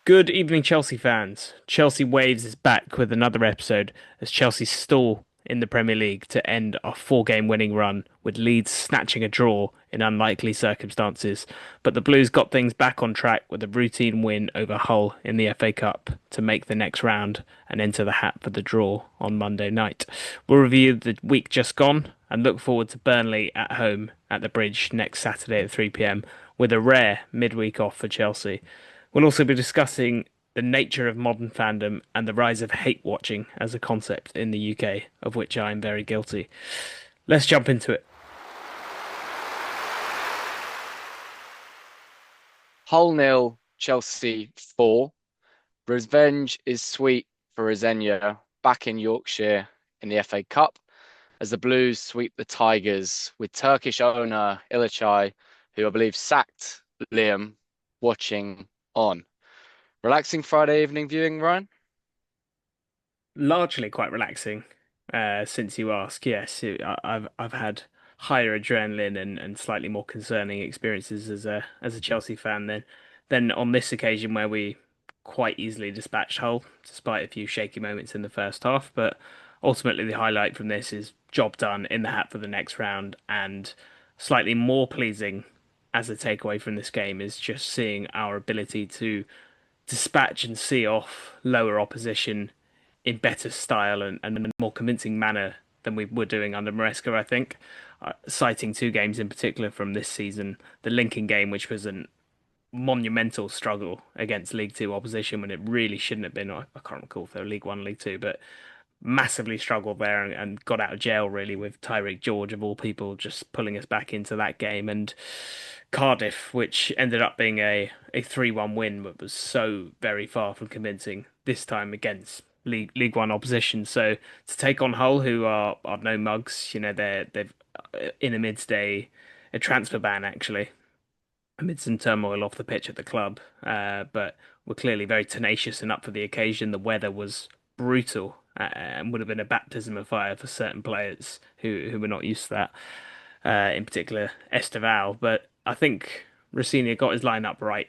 Good evening, Chelsea fans. Chelsea Waves is back with another episode as Chelsea stall in the Premier League to end a four-game winning run, with Leeds snatching a draw in unlikely circumstances. But the Blues got things back on track with a routine win over Hull in the FA Cup to make the next round and enter the hat for the draw on Monday night. We'll review the week just gone and look forward to Burnley at home at the Bridge next Saturday at 3 p.m. with a rare midweek off for Chelsea. We'll also be discussing the nature of modern fandom and the rise of hate watching as a concept in the UK, of which I am very guilty. Let's jump into it. Hull nil, Chelsea 4. Revenge is sweet for Rosenia back in Yorkshire in the FA Cup as the Blues sweep the Tigers with Turkish owner Ilichai, who I believe sacked Liam, watching on. Relaxing Friday evening viewing, Ryan? Largely quite relaxing, since you ask. Yes, I've had higher adrenaline and slightly more concerning experiences as a Chelsea fan than on this occasion where we quite easily dispatched Hull, despite a few shaky moments in the first half. But ultimately, the highlight from this is job done in the hat for the next round, and slightly more pleasing as a takeaway from this game is just seeing our ability to dispatch and see off lower opposition in better style and more convincing manner than we were doing under Maresca, I think. Citing two games in particular from this season, the Lincoln game, which was a monumental struggle against League Two opposition when it really shouldn't have been. I can't recall if they were League One, League Two, but massively struggled there and got out of jail really with Tyreek George of all people just pulling us back into that game. And Cardiff, which ended up being a 3-1 win, but was so very far from convincing this time against League One opposition. So to take on Hull, who are no mugs, they've in amidst a transfer ban actually, amid some turmoil off the pitch at the club. But were clearly very tenacious and up for the occasion. The weather was brutal and would have been a baptism of fire for certain players who were not used to that. In particular, Esteval. But I think Rossini got his lineup right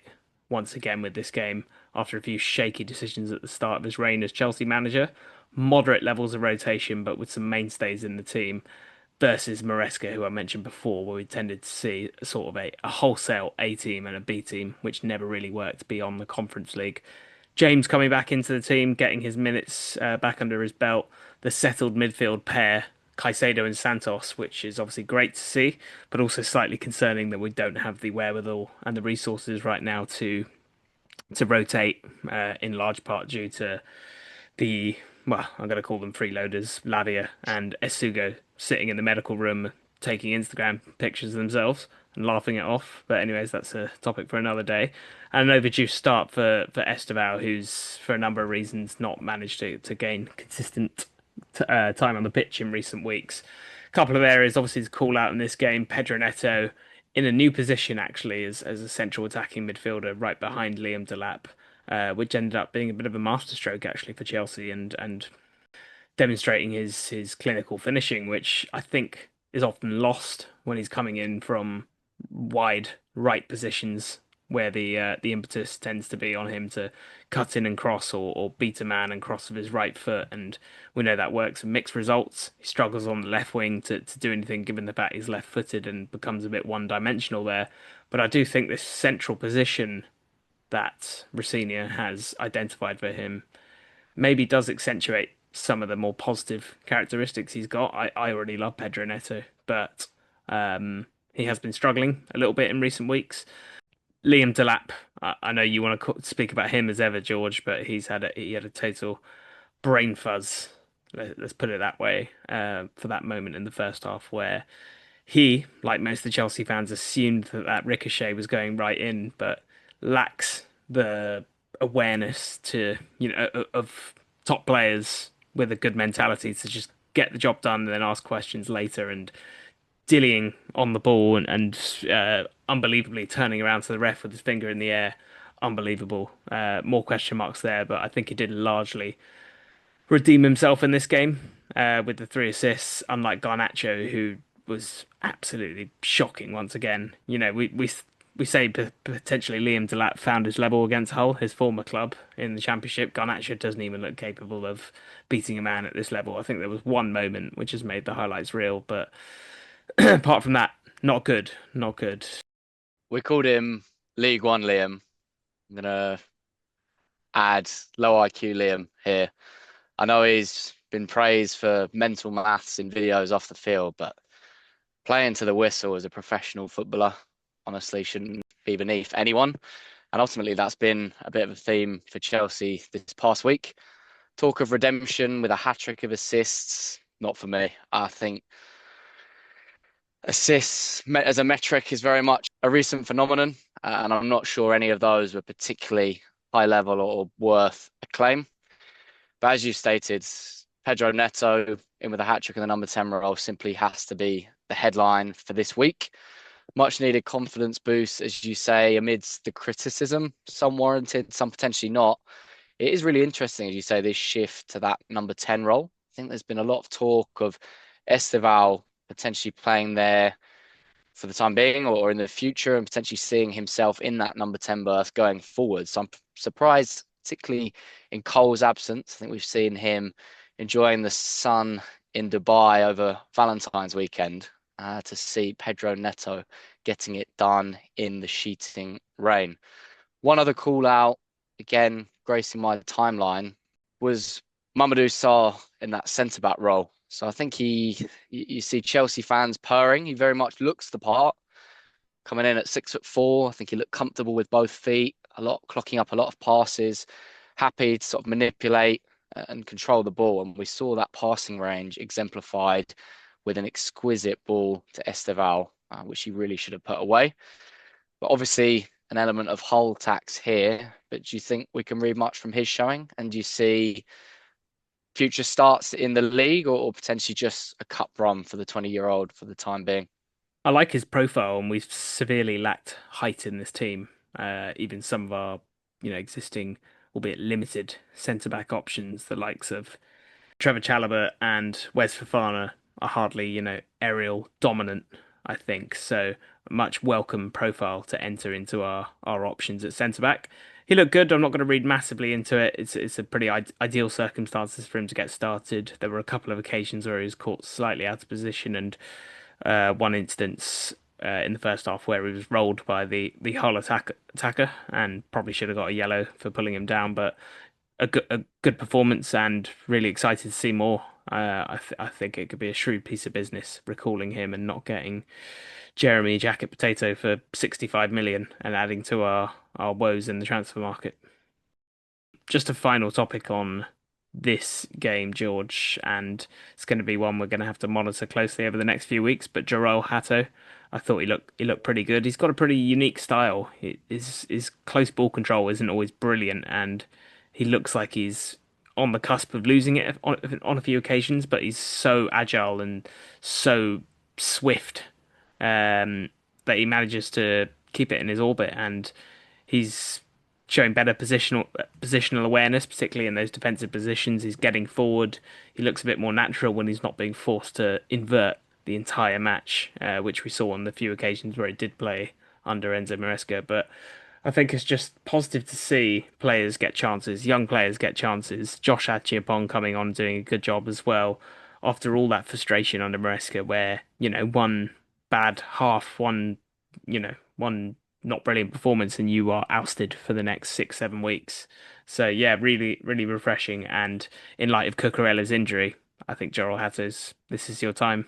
once again with this game after a few shaky decisions at the start of his reign as Chelsea manager. Moderate levels of rotation, but with some mainstays in the team versus Maresca, who I mentioned before, where we tended to see sort of a wholesale A team and a B team, which never really worked beyond the Conference League. James coming back into the team, getting his minutes back under his belt, the settled midfield pair, Caicedo and Santos, which is obviously great to see, but also slightly concerning that we don't have the wherewithal and the resources right now to rotate, in large part due to the, well, I'm going to call them freeloaders, Lavia and Esugo, sitting in the medical room taking Instagram pictures of themselves and laughing it off. But anyways, that's a topic for another day. And an overdue start for Esteval, who's for a number of reasons not managed to gain consistent time on the pitch in recent weeks. A couple of areas obviously to call out in this game. Pedro Neto in a new position actually as a central attacking midfielder right behind Liam Delap, which ended up being a bit of a masterstroke actually for Chelsea and demonstrating his clinical finishing, which I think is often lost when he's coming in from wide right positions where the impetus tends to be on him to cut in and cross or beat a man and cross with his right foot, and we know that works in mixed results. He struggles on the left wing to do anything given the fact he's left-footed and becomes a bit one-dimensional there. But I do think this central position that Rossini has identified for him maybe does accentuate some of the more positive characteristics he's got. I already love Pedro Neto, but he has been struggling a little bit in recent weeks. Liam Delap, I know you want to speak about him as ever, George, but he had a total brain fuzz. Let's put it that way, for that moment in the first half where he, like most of the Chelsea fans, assumed that ricochet was going right in, but lacks the awareness to, of top players with a good mentality to just get the job done and then ask questions later and dillying on the ball and unbelievably turning around to the ref with his finger in the air. Unbelievable. More question marks there, but I think he did largely redeem himself in this game with the three assists, unlike Garnacho, who was absolutely shocking once again. We we say potentially Liam Delap found his level against Hull, his former club in the Championship. Garnacho doesn't even look capable of beating a man at this level. I think there was one moment which has made the highlights real, but apart from that, not good, not good. We called him League One Liam. I'm gonna add low IQ Liam here. I know he's been praised for mental maths in videos off the field, but playing to the whistle as a professional footballer honestly shouldn't be beneath anyone. And ultimately, that's been a bit of a theme for Chelsea this past week. Talk of redemption with a hat trick of assists, not for me. I think assists as a metric is very much a recent phenomenon, and I'm not sure any of those were particularly high level or worth acclaim. But as you stated, Pedro Neto in with a hat trick in the number 10 role simply has to be the headline for this week. Much needed confidence boost, as you say, amidst the criticism, some warranted, some potentially not. It is really interesting, as you say, this shift to that number 10 role. I think there's been a lot of talk of Esteval potentially playing there for the time being or in the future and potentially seeing himself in that number 10 berth going forward. So I'm surprised, particularly in Cole's absence. I think we've seen him enjoying the sun in Dubai over Valentine's weekend to see Pedro Neto getting it done in the sheeting rain. One other call out, again, gracing my timeline, was Mamadou Sarr in that centre back role. So I think you see Chelsea fans purring. He very much looks the part. Coming in at 6'4", I think he looked comfortable with both feet. Clocking up a lot of passes, happy to sort of manipulate and control the ball. And we saw that passing range exemplified with an exquisite ball to Esteval, which he really should have put away. But obviously, an element of Hull tax here. But do you think we can read much from his showing? And do you see future starts in the league or potentially just a cup run for the 20-year-old for the time being? I like his profile, and we've severely lacked height in this team. Even some of our, existing, albeit limited, centre back options, the likes of Trevor Chalobah and Wes Fofana are hardly, aerial dominant, I think. So much welcome profile to enter into our options at centre back. He looked good. I'm not going to read massively into it. It's a pretty ideal circumstances for him to get started. There were a couple of occasions where he was caught slightly out of position, and one instance in the first half where he was rolled by the Hull attacker and probably should have got a yellow for pulling him down, but a good performance and really excited to see more. I think it could be a shrewd piece of business recalling him and not getting Jeremy Jacket Potato for 65 million and adding to our woes in the transfer market. Just a final topic on this game, George, and it's going to be one we're going to have to monitor closely over the next few weeks. But Joel Hatto, I thought he looked pretty good. He's got a pretty unique style. His close ball control isn't always brilliant, and he looks like he's on the cusp of losing it on a few occasions. But he's so agile and so swift that he manages to keep it in his orbit, and he's showing better positional awareness, particularly in those defensive positions. He's getting forward. He looks a bit more natural when he's not being forced to invert the entire match, which we saw on the few occasions where he did play under Enzo Maresca. But I think it's just positive to see players get chances, young players get chances. Josh Achiapong coming on doing a good job as well. After all that frustration under Maresca, where, one bad half, one not brilliant performance, and you are ousted for the next 6, 7 weeks. So yeah, really, really refreshing. And in light of Cucurella's injury, I think Joel Hatto's this is your time.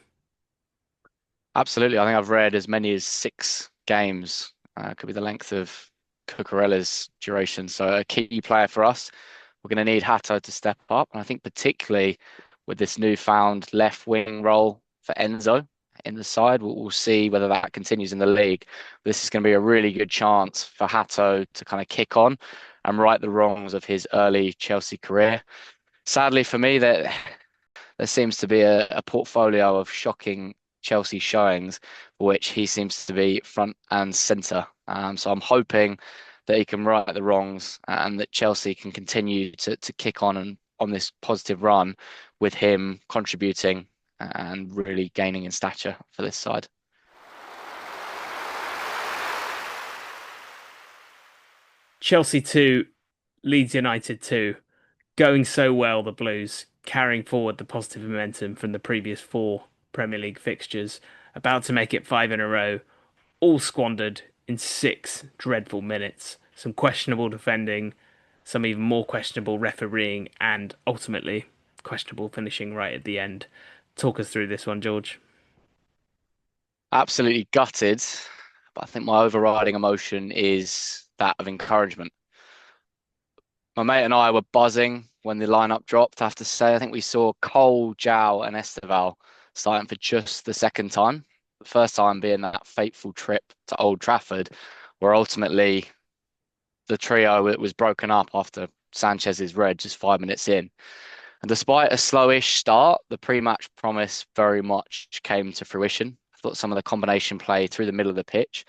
Absolutely. I think I've read as many as 6 games. Could be the length of Cucurella's duration. So a key player for us. We're going to need Hato to step up. And I think particularly with this newfound left wing role for Enzo in the side, we'll see whether that continues in the league. This is going to be a really good chance for Hato to kind of kick on and right the wrongs of his early Chelsea career. Sadly for me, there seems to be a portfolio of shocking Chelsea showings, for which he seems to be front and centre. So I'm hoping that he can right the wrongs and that Chelsea can continue to kick on and on this positive run with him contributing and really gaining in stature for this side. Chelsea 2, Leeds United 2. Going so well, the Blues, carrying forward the positive momentum from the previous four Premier League fixtures, about to make it five in a row, all squandered in 6 dreadful minutes. Some questionable defending, some even more questionable refereeing, and ultimately questionable finishing right at the end. Talk us through this one, George. Absolutely gutted, but I think my overriding emotion is that of encouragement. My mate and I were buzzing when the lineup dropped. I have to say, I think we saw Cole, João, and Esteval starting for just the second time. The first time being that fateful trip to Old Trafford, where ultimately the trio it was broken up after Sanchez's red just 5 minutes in. And despite a slowish start, the pre-match promise very much came to fruition. I thought some of the combination play through the middle of the pitch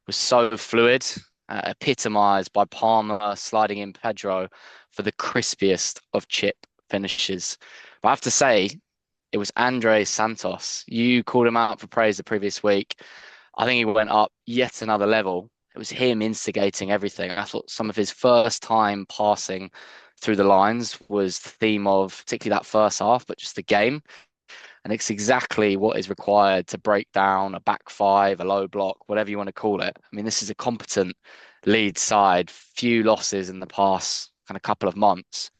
was so fluid, epitomised by Palmer sliding in Pedro for the crispiest of chip finishes. But I have to say, it was Andre Santos. You called him out for praise the previous week. I think he went up yet another level. It was him instigating everything. I thought some of his first time passing through the lines was the theme of particularly that first half, but just the game. And it's exactly what is required to break down a back five, a low block, whatever you want to call it. I mean, this is a competent lead side, few losses in the past kind of couple of months.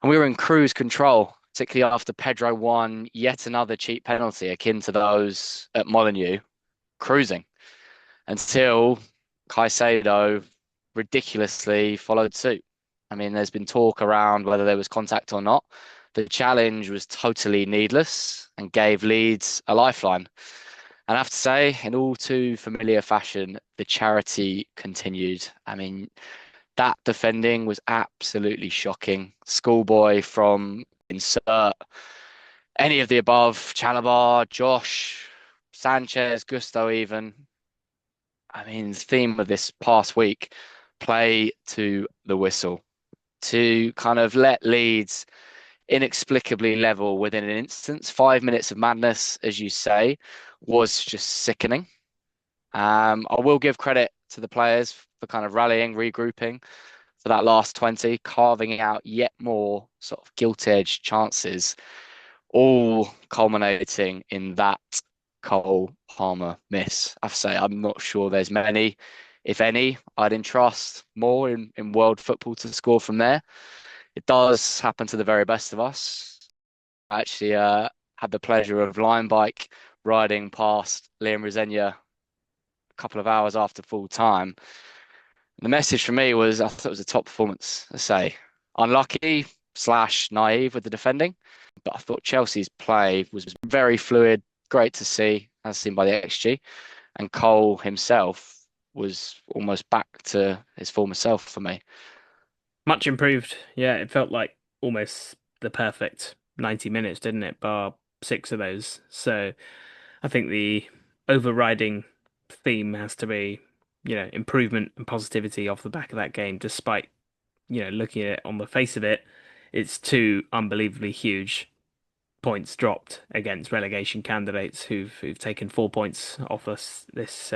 And we were in cruise control, particularly after Pedro won yet another cheap penalty akin to those at Molineux, cruising until Caicedo ridiculously followed suit. I mean, there's been talk around whether there was contact or not. The challenge was totally needless and gave Leeds a lifeline. And I have to say, in all too familiar fashion, the charity continued. I mean, that defending was absolutely shocking. Schoolboy from insert any of the above, Chalabar, Josh, Sanchez, Gusto even. I mean, the theme of this past week, play to the whistle, to kind of let Leeds inexplicably level within an instance. 5 minutes of madness, as you say, was just sickening. I will give credit to the players for kind of rallying, regrouping for that last 20, carving out yet more sort of gilt-edged chances, all culminating in that Cole Palmer miss. I have to say, I'm not sure there's many, if any, I'd entrust more in world football to score from there. It does happen to the very best of us. I actually had the pleasure of line bike riding past Liam Rosenia a couple of hours after full time. The message from me was I thought it was a top performance, I say. Unlucky slash naive with the defending, but I thought Chelsea's play was very fluid, great to see, as seen by the XG. And Cole himself was almost back to his former self for me. Much improved. Yeah, it felt like almost the perfect 90 minutes, didn't it? Bar six of those. So I think the overriding theme has to be, improvement and positivity off the back of that game, despite, looking at it on the face of it, it's two unbelievably huge points dropped against relegation candidates who've taken 4 points off us this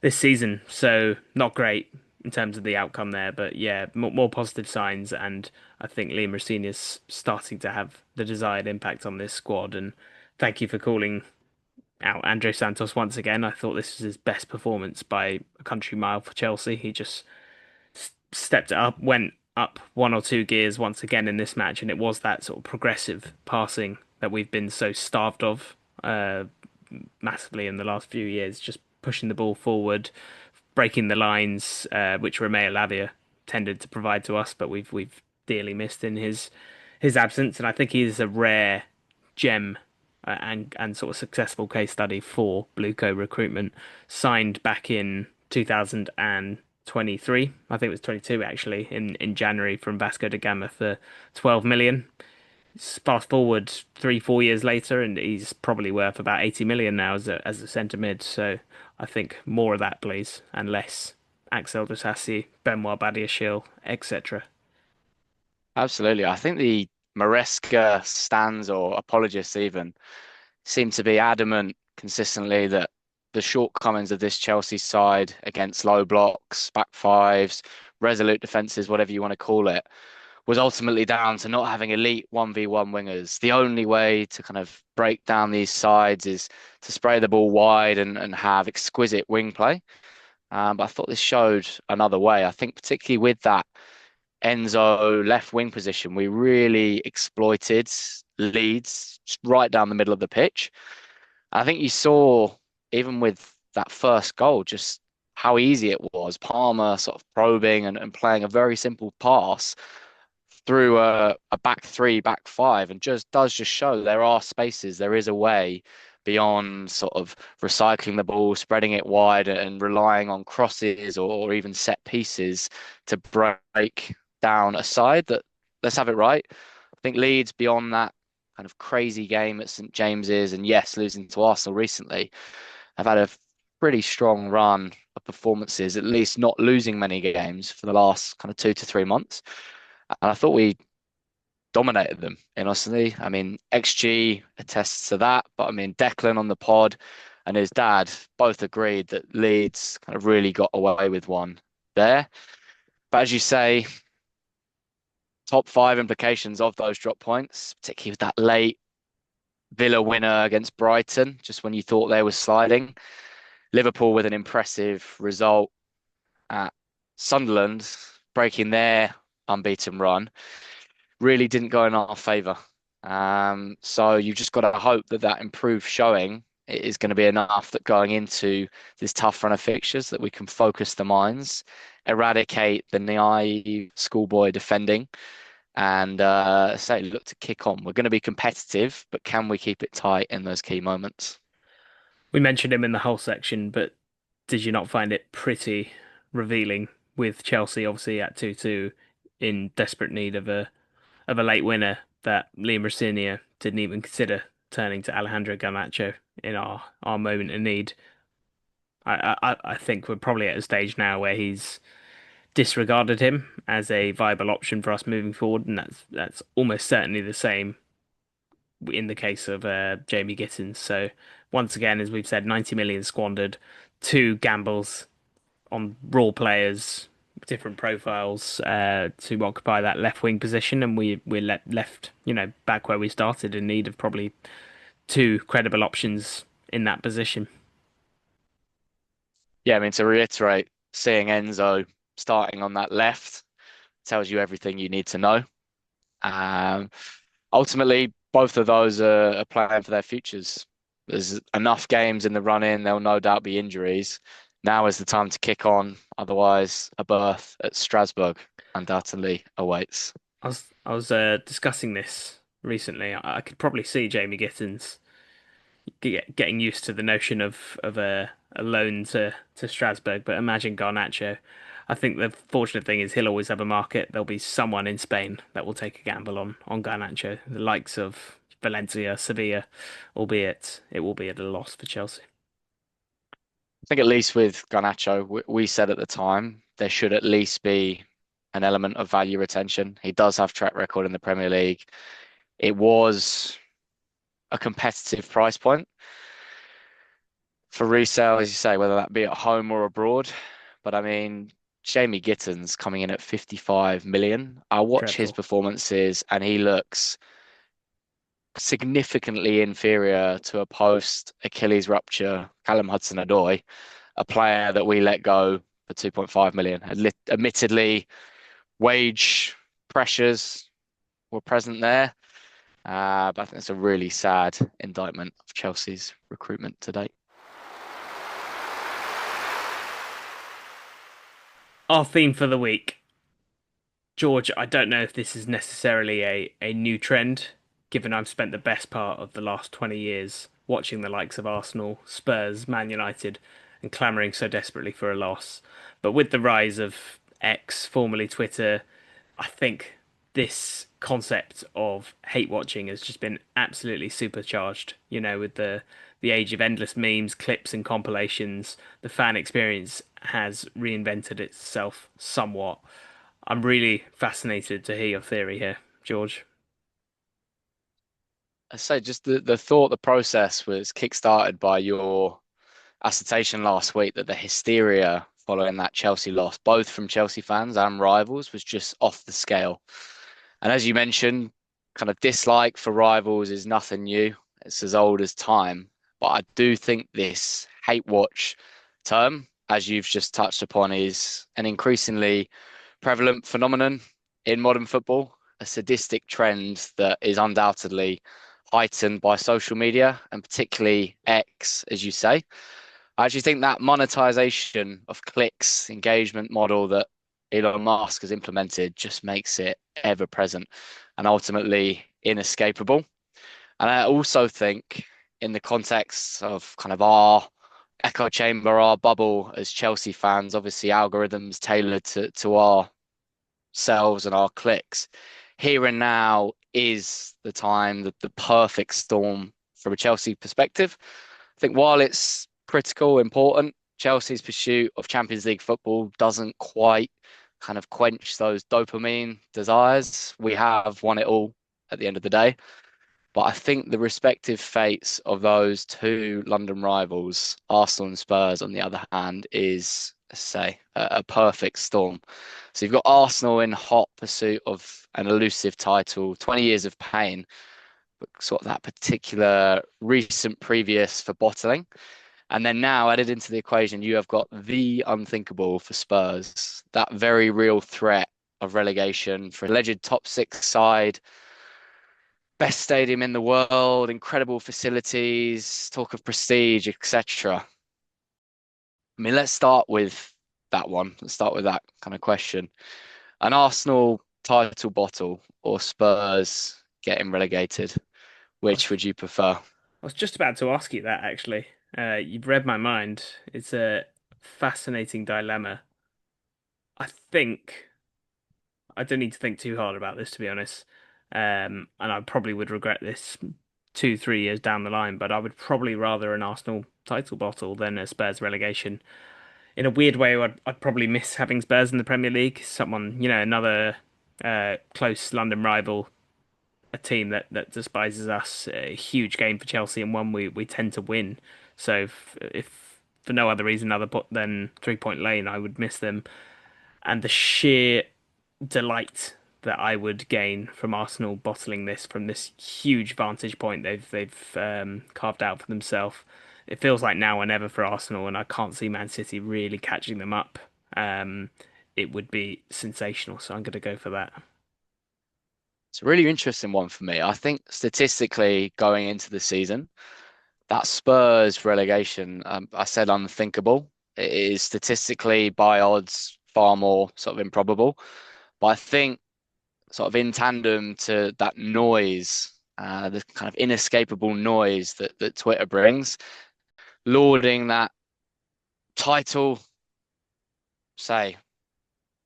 season. So not great in terms of the outcome there, but yeah, more positive signs, and I think Liam Rosenior's starting to have the desired impact on this squad. And thank you for calling out Andre Santos once again. I thought this was his best performance by a country mile for Chelsea. He just stepped it up, went up one or two gears once again in this match, and it was that sort of progressive passing that we've been so starved of massively in the last few years, just pushing the ball forward, breaking the lines, which Romeo Lavia tended to provide to us, but we've dearly missed in his absence. And I think he's a rare gem and sort of successful case study for Blueco recruitment. Signed back in 2023, I think it was 22 actually, in January from Vasco da Gama for 12 million. Fast forward 3, 4 years later, and he's probably worth about 80 million now as a centre mid. So I think more of that, please, and less Axel Disasi, Benoit Badiashile, etc. Absolutely. I think the Maresca stands or apologists even seem to be adamant consistently that the shortcomings of this Chelsea side against low blocks, back fives, resolute defenses, whatever you want to call it, was ultimately down to not having elite 1v1 wingers. The only way to kind of break down these sides is to spray the ball wide and have exquisite wing play. But I thought this showed another way. I think particularly with that Enzo left wing position, we really exploited Leeds right down the middle of the pitch. I think you saw, even with that first goal, just how easy it was. Palmer sort of probing and playing a very simple pass through a back three, back five, and just show there are spaces, there is a way beyond sort of recycling the ball, spreading it wide, and relying on crosses or even set pieces to break down a side that, let's have it right. I think Leeds, beyond that kind of crazy game at St James's, and yes, losing to Arsenal recently, have had a pretty strong run of performances, at least not losing many games for the last kind of 2 to 3 months. And I thought we dominated them, in honesty. I mean, XG attests to that, but I mean, Declan on the pod and his dad both agreed that Leeds kind of really got away with one there. But as you say, top five implications of those drop points, particularly with that late Villa winner against Brighton, just when you thought they were sliding. Liverpool with an impressive result at Sunderland, breaking their unbeaten run, really didn't go in our favour. So you've just got to hope that that improved showing is going to be enough that going into this tough run of fixtures that we can focus the minds, eradicate the naive schoolboy defending, and say look to kick on. We're going to be competitive, but can we keep it tight in those key moments? We mentioned him in the whole section, but did you not find it pretty revealing with Chelsea obviously at 2-2 in desperate need of a late winner that Liam Rosenior didn't even consider turning to Alejandro Garnacho in our moment of need. I think we're probably at a stage now where he's disregarded him as a viable option for us moving forward, and that's almost certainly the same in the case of Jamie Gittins. So once again, as we've said, 90 million squandered, two gambles on raw players, different profiles to occupy that left wing position, and we're left, back where we started in need of probably two credible options in that position. Yeah, I mean, to reiterate, seeing Enzo starting on that left tells you everything you need to know. Um, Ultimately, both of those are playing for their futures. There's enough games in the run-in. There'll no doubt be injuries. Now is the time to kick on. Otherwise, a berth at Strasbourg undoubtedly awaits. I was discussing this recently. I could probably see Jamie Gittins getting used to the notion of a loan to Strasbourg, but imagine Garnacho. I think the fortunate thing is he'll always have a market. There'll be someone in Spain that will take a gamble on Garnacho, the likes of Valencia, Sevilla, albeit it will be at a loss for Chelsea. I think at least with Garnacho, we said at the time there should at least be an element of value retention. He does have track record in the Premier League. It was a competitive price point for resale, as you say, whether that be at home or abroad. But I mean, Jamie Gittins coming in at 55 million. I watch his Dreadful. performances and he looks significantly inferior to a post Achilles rupture Callum Hudson-Odoi, a player that we let go for 2.5 million. Admittedly, wage pressures were present there. But I think it's a really sad indictment of Chelsea's recruitment to date. Our theme for the week. George, I don't know if this is necessarily a new trend, given I've spent the best part of the last 20 years watching the likes of Arsenal, Spurs, Man United, and clamouring so desperately for a loss. But with the rise of X, formerly Twitter, I think this concept of hate watching has just been absolutely supercharged. With the age of endless memes, clips, and compilations, the fan experience has reinvented itself somewhat. I'm really fascinated to hear your theory here, George. I say just the thought, the process was kickstarted by your assertion last week that the hysteria following that Chelsea loss, both from Chelsea fans and rivals, was just off the scale. And as you mentioned, kind of dislike for rivals is nothing new. It's as old as time. But I do think this hate watch term, as you've just touched upon, is an increasingly prevalent phenomenon in modern football, a sadistic trend that is undoubtedly heightened by social media and particularly X, as you say. I actually think that monetization of clicks engagement model that Elon Musk has implemented just makes it ever present and ultimately inescapable. And I also think, in the context of kind of our echo chamber, our bubble as Chelsea fans, obviously algorithms tailored to ourselves and our clicks, here and now is the time, that the perfect storm from a Chelsea perspective. I think while it's critical, important, Chelsea's pursuit of Champions League football doesn't quite kind of quench those dopamine desires. We have won it all at the end of the day. But I think the respective fates of those two London rivals, Arsenal and Spurs, on the other hand, is, say, a perfect storm. So you've got Arsenal in hot pursuit of an elusive title, 20 years of pain, but sort of that particular recent previous for bottling. And then now added into the equation, you have got the unthinkable for Spurs, that very real threat of relegation for alleged top six side, best stadium in the world, incredible facilities, talk of prestige, etc. I mean, let's start with that one. Let's start with that kind of question. An Arsenal title bottle or Spurs getting relegated? I Which was, would you prefer? I was just about to ask you that actually. You've read my mind. It's a fascinating dilemma. I think I don't need to think too hard about this, to be honest. And I probably would regret this 2, 3 years down the line, but I would probably rather an Arsenal title bottle than a Spurs relegation. In a weird way, I'd probably miss having Spurs in the Premier League. Someone, another close London rival, a team that despises us. A huge game for Chelsea and one we tend to win. So if for no other reason than 3 Point Lane, I would miss them. And the sheer delight that I would gain from Arsenal bottling this from this huge vantage point they've carved out for themselves. It feels like now or never for Arsenal, and I can't see Man City really catching them up. Um, it would be sensational, so I'm going to go for that. It's a really interesting one for me. I think statistically going into the season, that Spurs relegation, I said unthinkable. It is statistically by odds far more sort of improbable. But I think sort of in tandem to that noise, the kind of inescapable noise that Twitter brings, lauding that title, say,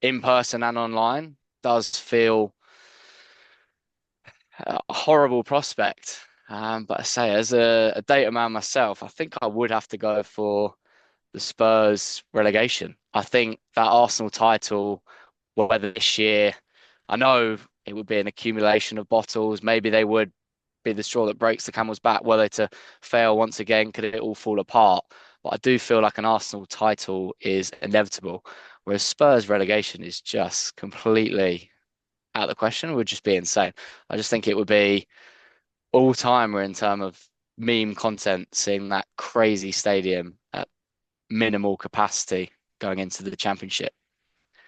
in person and online, does feel a horrible prospect. But I say, as a data man myself, I think I would have to go for the Spurs relegation. I think that Arsenal title, whether this year, I know it would be an accumulation of bottles. Maybe they would be the straw that breaks the camel's back. Were they to fail once again, could it all fall apart? But I do feel like an Arsenal title is inevitable, whereas Spurs relegation is just completely out of the question. It would just be insane. I just think it would be all timer in terms of meme content, seeing that crazy stadium at minimal capacity going into the championship.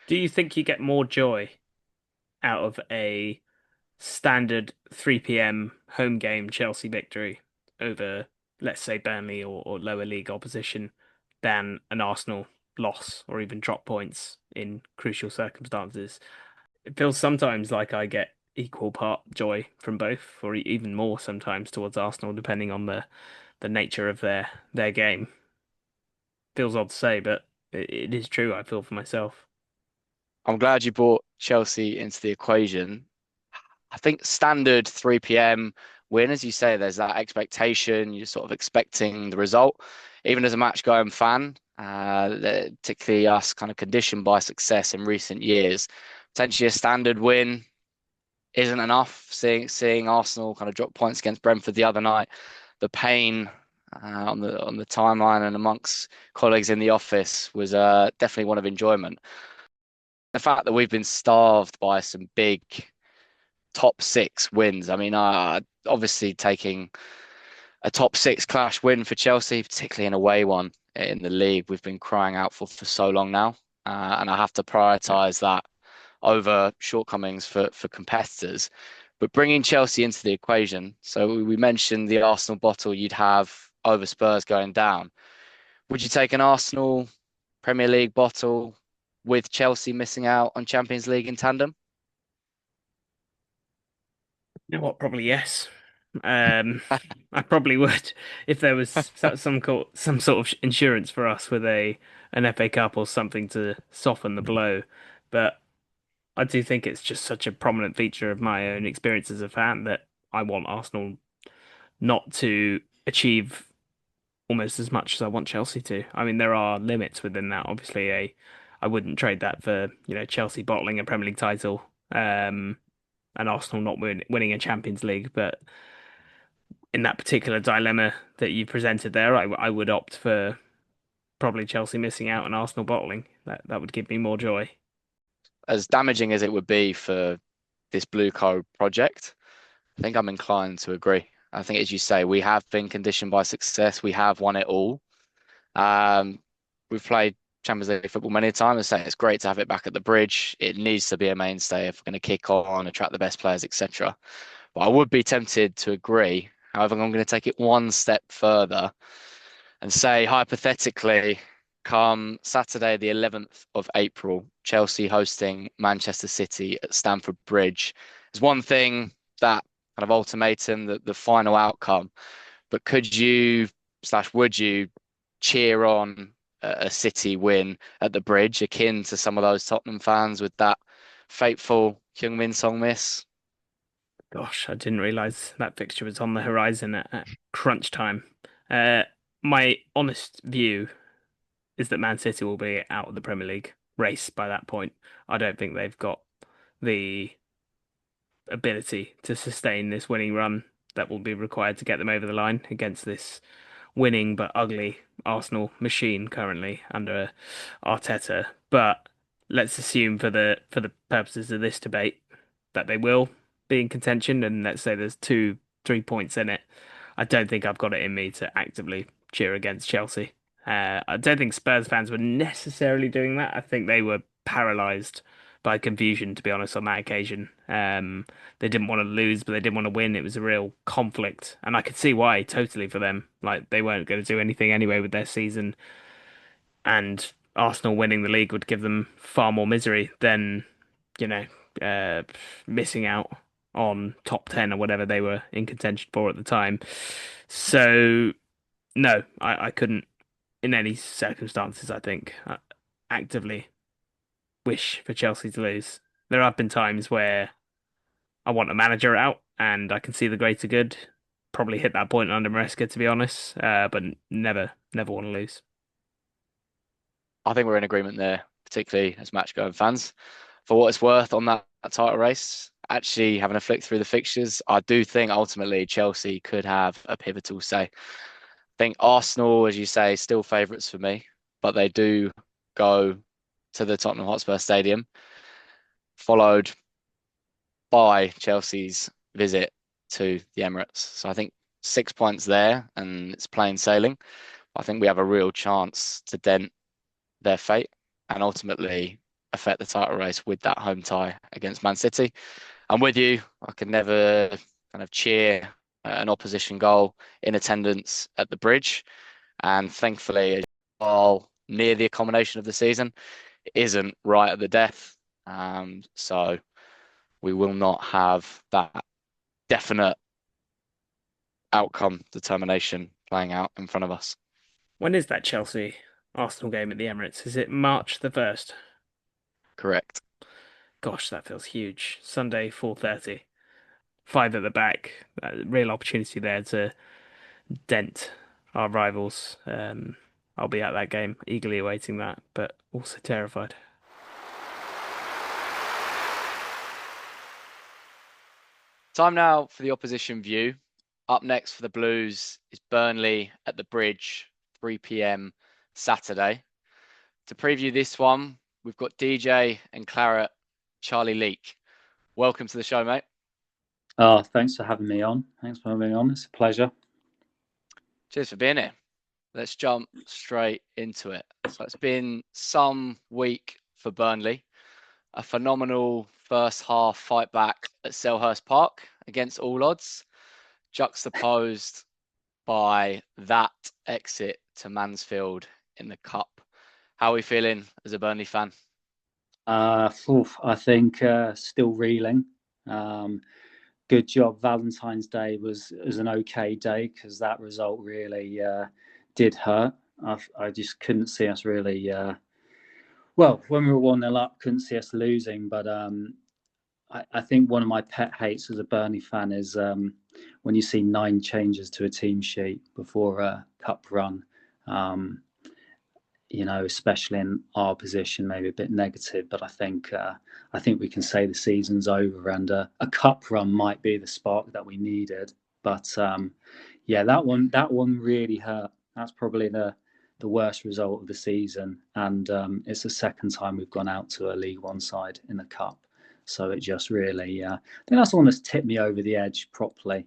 Do you think you get more joy out of a standard 3 p.m. home game Chelsea victory over, let's say, Burnley or lower league opposition than an Arsenal loss or even drop points in crucial circumstances? It feels sometimes like I get equal part joy from both, or even more sometimes towards Arsenal, depending on the nature of their game. Feels odd to say, but it is true, I feel for myself. I'm glad you brought Chelsea into the equation. I think standard 3 p.m. win, as you say, there's that expectation. You're sort of expecting the result. Even as a match going fan, particularly us kind of conditioned by success in recent years, potentially a standard win isn't enough. Seeing Arsenal kind of drop points against Brentford the other night, the pain on the timeline and amongst colleagues in the office was definitely one of enjoyment. The fact that we've been starved by some big top six wins. I mean, obviously taking a top six clash win for Chelsea, particularly an away one in the league, we've been crying out for so long now, and I have to prioritise that over shortcomings for competitors. But bringing Chelsea into the equation, so we mentioned the Arsenal bottle you'd have over Spurs going down. Would you take an Arsenal Premier League bottle with Chelsea missing out on Champions League in tandem? You know what? Probably yes. Um, I probably would if there was some sort of insurance for us with a an FA Cup or something to soften the blow. But I do think it's just such a prominent feature of my own experience as a fan that I want Arsenal not to achieve almost as much as I want Chelsea to. I mean, there are limits within that. Obviously, I wouldn't trade that for, Chelsea bottling a Premier League title, and Arsenal not winning a Champions League. But in that particular dilemma that you presented there, I would opt for probably Chelsea missing out and Arsenal bottling. That would give me more joy. As damaging as it would be for this Blue Co project, I think I'm inclined to agree. I think, as you say, we have been conditioned by success. We have won it all. Um, we've played Champions League football many times. So it's great to have it back at the bridge. It needs to be a mainstay if we're going to kick on, attract the best players, etc. But I would be tempted to agree. However, I'm going to take it one step further and say, hypothetically, come Saturday, the 11th of April, Chelsea hosting Manchester City at Stamford Bridge. There's one thing, that kind of ultimatum, the final outcome. But could you slash would you cheer on a City win at the Bridge, akin to some of those Tottenham fans with that fateful Heung-min Song miss? Gosh, I didn't realize that fixture was on the horizon at crunch time. Uh, my honest view is that Man City will be out of the Premier League race by that point. I don't think they've got the ability to sustain this winning run that will be required to get them over the line against this winning but ugly Arsenal machine currently under Arteta. But let's assume for the purposes of this debate that they will be in contention, and let's say there's 3 points in it. I don't think I've got it in me to actively cheer against Chelsea. I don't think Spurs fans were necessarily doing that. I think they were paralysed by confusion, to be honest, on that occasion. They didn't want to lose, but they didn't want to win. It was a real conflict, and I could see why totally for them. Like they weren't going to do anything anyway with their season, and Arsenal winning the league would give them far more misery than, you know, uh, missing out on top 10 or whatever they were in contention for at the time. So no, I couldn't in any circumstances, I think, actively wish for Chelsea to lose. There have been times where I want a manager out, and I can see the greater good. Probably hit that point under Maresca, to be honest, but never want to lose. I think we're in agreement there, particularly as match going fans. For what it's worth on that title race, actually having a flick through the fixtures, I do think ultimately Chelsea could have a pivotal say. I think Arsenal, as you say, still favourites for me, but they do go to the Tottenham Hotspur Stadium, followed by Chelsea's visit to the Emirates. So I think 6 points there, and it's plain sailing. I think we have a real chance to dent their fate and ultimately affect the title race with that home tie against Man City. I'm with you. I can never kind of cheer an opposition goal in attendance at the bridge. And thankfully, while near the accommodation of the season, it isn't right at the death. So we will not have that definite outcome determination playing out in front of us. When is that Chelsea Arsenal game at the Emirates? Is it March the 1st? Correct. Gosh, that feels huge. Sunday, 4:30. Five at the back. Real opportunity there to dent our rivals. I'll be at that game, eagerly awaiting that, but also terrified. Time now for the opposition view. Up next for the Blues is Burnley at the Bridge, 3 p.m. Saturday. To preview this one, we've got DJ and Claret, Charly Leake. Welcome to the show, mate. Oh, thanks for having me on. Thanks for having me on. It's a pleasure. Cheers for being here. Let's jump straight into it. So it's been some week for Burnley. A phenomenal first half fight back at Selhurst Park against all odds, juxtaposed by that exit to Mansfield in the Cup. How are we feeling as a Burnley fan? I think still reeling. Good job. Valentine's Day was an okay day because that result really did hurt. I just couldn't see us really. Well, when we were 1-0 up, couldn't see us losing. But I think one of my pet hates as a Burnley fan is when you see 9 changes to a team sheet before a cup run. Especially in our position, maybe a bit negative, but I think we can say the season's over, and a cup run might be the spark that we needed. But that one really hurt. That's probably the worst result of the season, and it's the second time we've gone out to a League One side in the cup. So it just really, I think that's the one that's tipped me over the edge properly.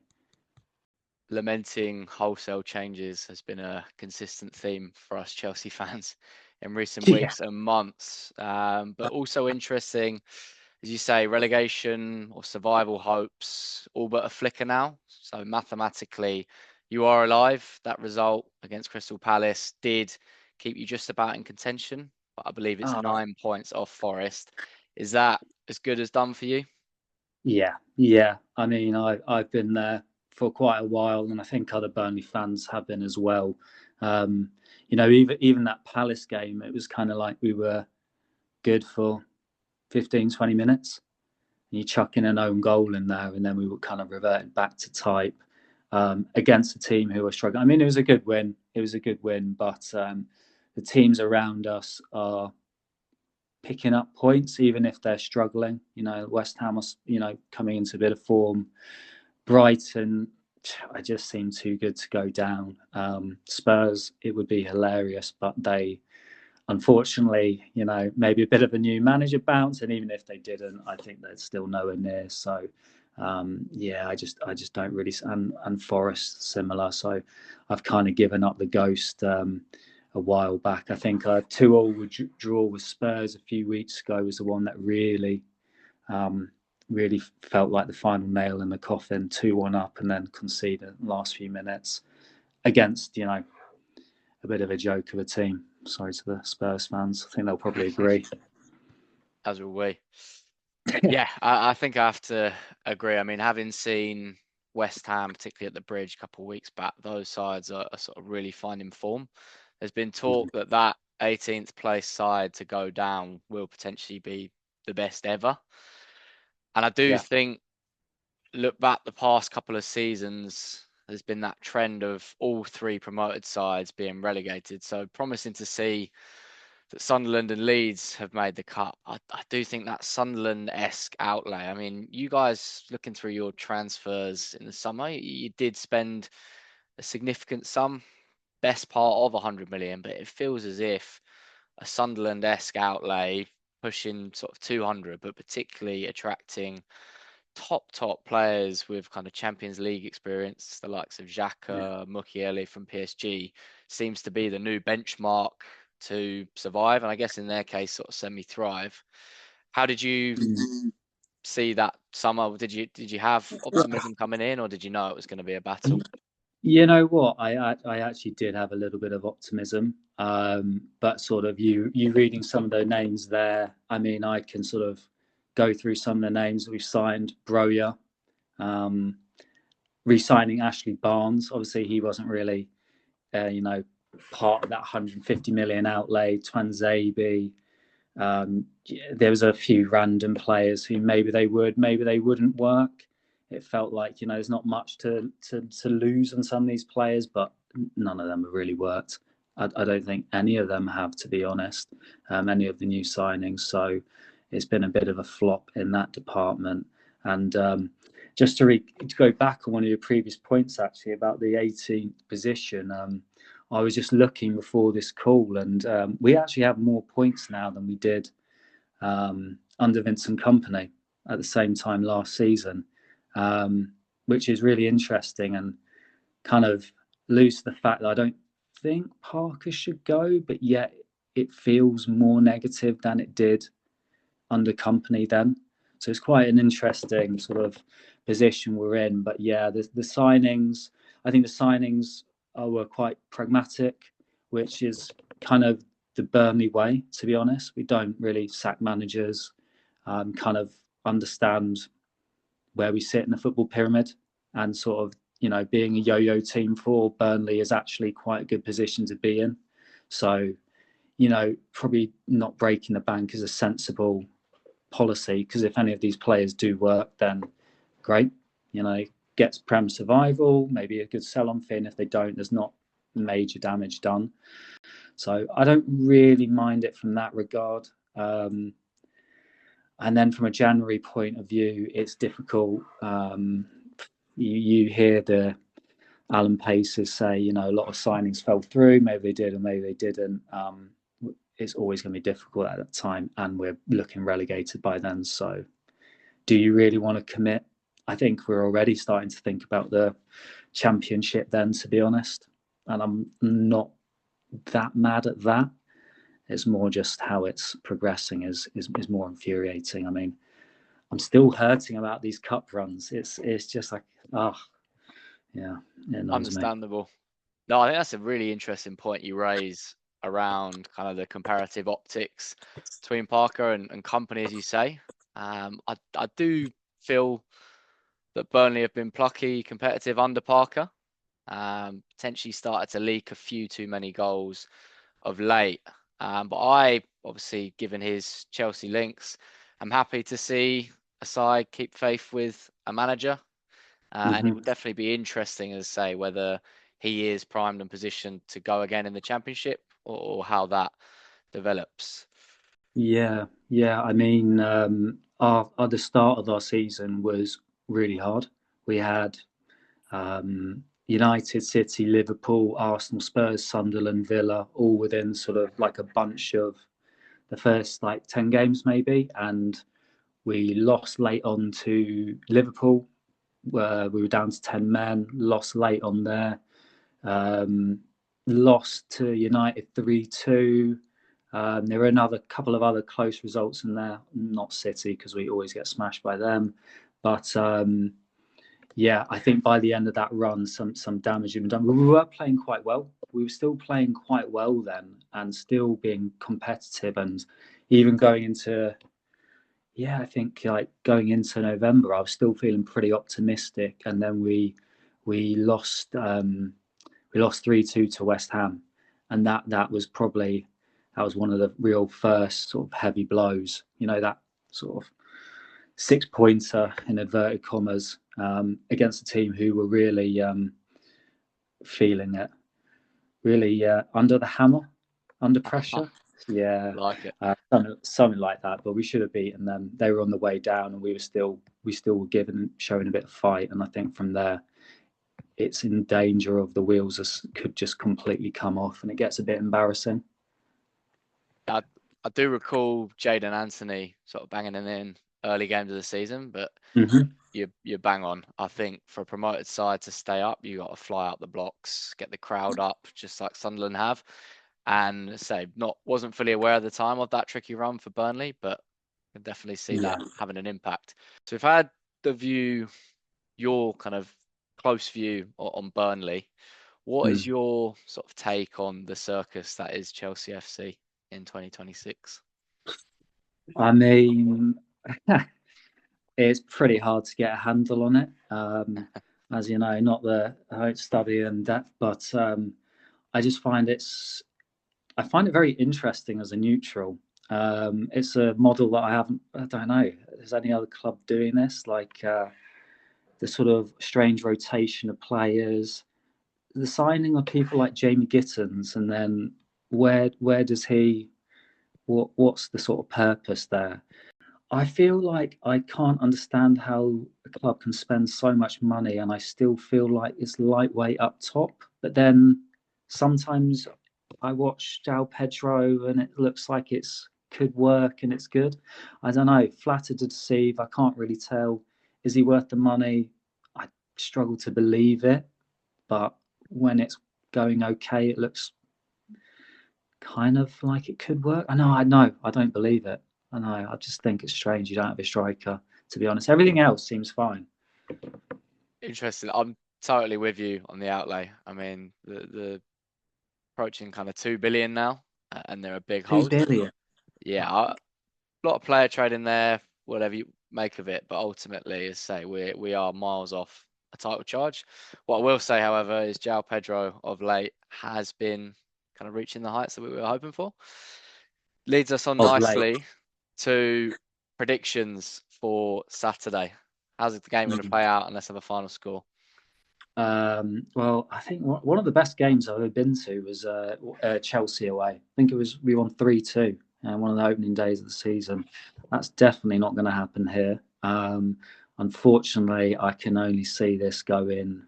Lamenting wholesale changes has been a consistent theme for us Chelsea fans in recent weeks and months. But also interesting, as you say, relegation or survival hopes all but a flicker now. So mathematically, you are alive. That result against Crystal Palace did keep you just about in contention, but I believe it's 9 points off Forest. Is that as good as done for you? Yeah. I mean, I've been there for quite a while, and I think other Burnley fans have been as well. Even that Palace game, it was kind of like we were good for 15, 20 minutes. And you chuck in an own goal in there, and then we were kind of reverted back to type against a team who were struggling. I mean, it was a good win. But the teams around us are picking up points, even if they're struggling. West Ham are, coming into a bit of form. Brighton, I just seem too good to go down. Spurs, it would be hilarious, but they, unfortunately, maybe a bit of a new manager bounce, and even if they didn't, I think they're still nowhere near. So, I just don't really. And Forest similar. So, I've kind of given up the ghost a while back. I think a 2-2 draw with Spurs a few weeks ago was the one that really felt like the final nail in the coffin. 2-1 up and then conceded in the last few minutes against, a bit of a joke of a team. Sorry to the Spurs fans. I think they'll probably agree. As will we. Yeah, I think I have to agree. I mean, having seen West Ham, particularly at the Bridge a couple of weeks back, those sides are sort of really finding form. There's been talk that 18th place side to go down will potentially be the best ever. And I do think, look back the past couple of seasons, there's been that trend of all 3 promoted sides being relegated. So promising to see that Sunderland and Leeds have made the cut. I do think that Sunderland-esque outlay. I mean, you guys looking through your transfers in the summer, you did spend a significant sum, best part of 100 million, but it feels as if a Sunderland-esque outlay pushing sort of 200, but particularly attracting top players with kind of Champions League experience, the likes of Xhaka, Mukiele from PSG, seems to be the new benchmark to survive, and I guess in their case, sort of semi-thrive. How did you see that summer? Did you have optimism coming in, or did you know it was going to be a battle? You know what? I actually did have a little bit of optimism, but sort of you reading some of the names there. I mean, I can sort of go through some of the names that we've signed. Broja, re-signing Ashley Barnes. Obviously, he wasn't really, part of that 150 million outlay. Twanzebe. There was a few random players who maybe they would, maybe they wouldn't work. It felt like, there's not much to lose on some of these players, but none of them have really worked. I don't think any of them have, to be honest, any of the new signings. So it's been a bit of a flop in that department. And just to go back on one of your previous points, actually, about the 18th position, I was just looking before this call, and we actually have more points now than we did under Vincent Kompany at the same time last season, which is really interesting, and kind of alludes to the fact that I don't think Parker should go, but yet it feels more negative than it did under Kompany then. So it's quite an interesting sort of position we're in. But yeah, the signings, I think the signings were quite pragmatic, which is kind of the Burnley way, to be honest. We don't really sack managers, kind of understand where we sit in the football pyramid, and sort of, you know, being a yo-yo team for Burnley is actually quite a good position to be in. So, you know, probably not breaking the bank is a sensible policy, because if any of these players do work, then great, you know, gets Prem survival, maybe a good sell-on fee, and if they don't, there's not major damage done. So I don't really mind it from that regard. And then from a January point of view, it's difficult. You hear the Alan Paces say, you know, a lot of signings fell through. Maybe they did, and maybe they didn't. It's always going to be difficult at that time, and we're looking relegated by then. So, do you really want to commit? I think we're already starting to think about the Championship then, to be honest. And I'm not that mad at that. It's more just how it's progressing is more infuriating. I mean, I'm still hurting about these cup runs. It's just like, yeah, it annoys me. Understandable. No, I think that's a really interesting point you raise around kind of the comparative optics between Parker and Kompany, as you say. I do feel that Burnley have been plucky, competitive under Parker. Potentially started to leak a few too many goals of late. But I, obviously, given his Chelsea links, I'm happy to see a side keep faith with a manager. And it would definitely be interesting, as I say, whether he is primed and positioned to go again in the Championship, or how that develops. Yeah. I mean, the start of our season was really hard. We had United, City, Liverpool, Arsenal, Spurs, Sunderland, Villa, all within sort of like a bunch of the first like 10 games maybe, and we lost late on to Liverpool, where we were down to 10 men, lost late on there, lost to United 3-2. There were another couple of other close results in there, not City, because we always get smashed by them. But yeah, I think by the end of that run, some damage had been done. We were playing quite well. We were still playing quite well then, and still being competitive, and even going into, I think like going into November, I was still feeling pretty optimistic. And then we lost 3-2 to West Ham, and that was one of the real first sort of heavy blows. You know, that sort of 6-pointer in inverted commas against a team who were really feeling it, really under the hammer, under pressure. Yeah, like it. Something like that. But we should have beaten them. They were on the way down, and we still were showing a bit of fight. And I think from there, it's in danger of the wheels could just completely come off, and it gets a bit embarrassing. I do recall Jadon Anthony sort of banging it in early games of the season, but you bang on. I think for a promoted side to stay up, you got to fly up the blocks, get the crowd up, just like Sunderland have. And wasn't fully aware at the time of that tricky run for Burnley, but I can definitely see that having an impact. So we've had your kind of close view on Burnley. What is your sort of take on the circus that is Chelsea FC in 2026? I mean, it's pretty hard to get a handle on it. As you know, I don't study in depth, but I just find it very interesting as a neutral. It's a model that I don't know, is any other club doing this? Like the sort of strange rotation of players, the signing of people like Jamie Gittins, and then where does what's the sort of purpose there? I feel like I can't understand how a club can spend so much money and I still feel like it's lightweight up top. But then sometimes I watch João Pedro and it looks like it's could work and it's good. I don't know. Flattered to deceive. I can't really tell. Is he worth the money? I struggle to believe it. But when it's going okay, it looks kind of like it could work. I know. I don't believe it. I know. I just think it's strange you don't have a striker, to be honest. Everything else seems fine. Interesting. I'm totally with you on the outlay. I mean, the approaching kind of 2 billion now, and they're a big 2 hold. billion. Yeah, a lot of player trade in there, whatever you make of it. But ultimately, as I say, we are miles off a title charge. What I will say, however, is João Pedro of late has been kind of reaching the heights that we were hoping for. Leads us on Of late. nicely to predictions for Saturday. How's the game going to play out? And let's have a final score. Well, I think one of the best games I've ever been to was Chelsea away. I think we won 3-2 one of the opening days of the season. That's definitely not going to happen here. Unfortunately, I can only see this going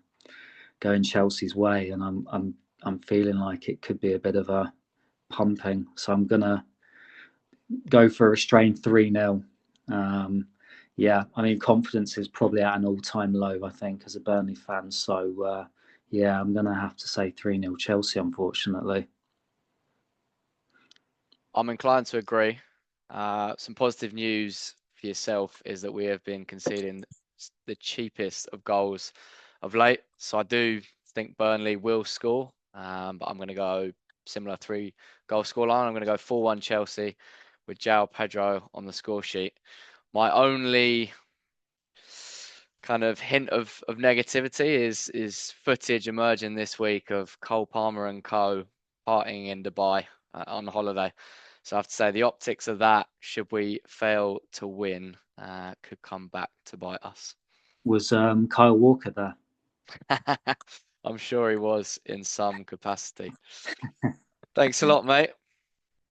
Chelsea's way, and I'm feeling like it could be a bit of a pumping. So I'm gonna go for a restrained 3-0. Yeah, I mean, confidence is probably at an all-time low, I think, as a Burnley fan. So, yeah, I'm going to have to say 3-0 Chelsea, unfortunately. I'm inclined to agree. Some positive news for yourself is that we have been conceding the cheapest of goals of late. So I do think Burnley will score, but I'm going to go similar 3-goal scoreline. I'm going to go 4-1 Chelsea with João Pedro on the score sheet. My only kind of hint of negativity is footage emerging this week of Cole Palmer and co partying in Dubai on holiday. So I have to say the optics of that, should we fail to win, could come back to bite us. Was Kyle Walker there? I'm sure he was in some capacity. Thanks a lot, mate.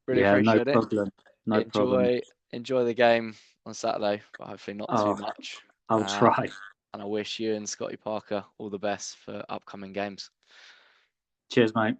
Really appreciate no problem. No problem. Enjoy the game on Saturday, but hopefully not too much. I'll try. And I wish you and Scotty Parker all the best for upcoming games. Cheers, mate.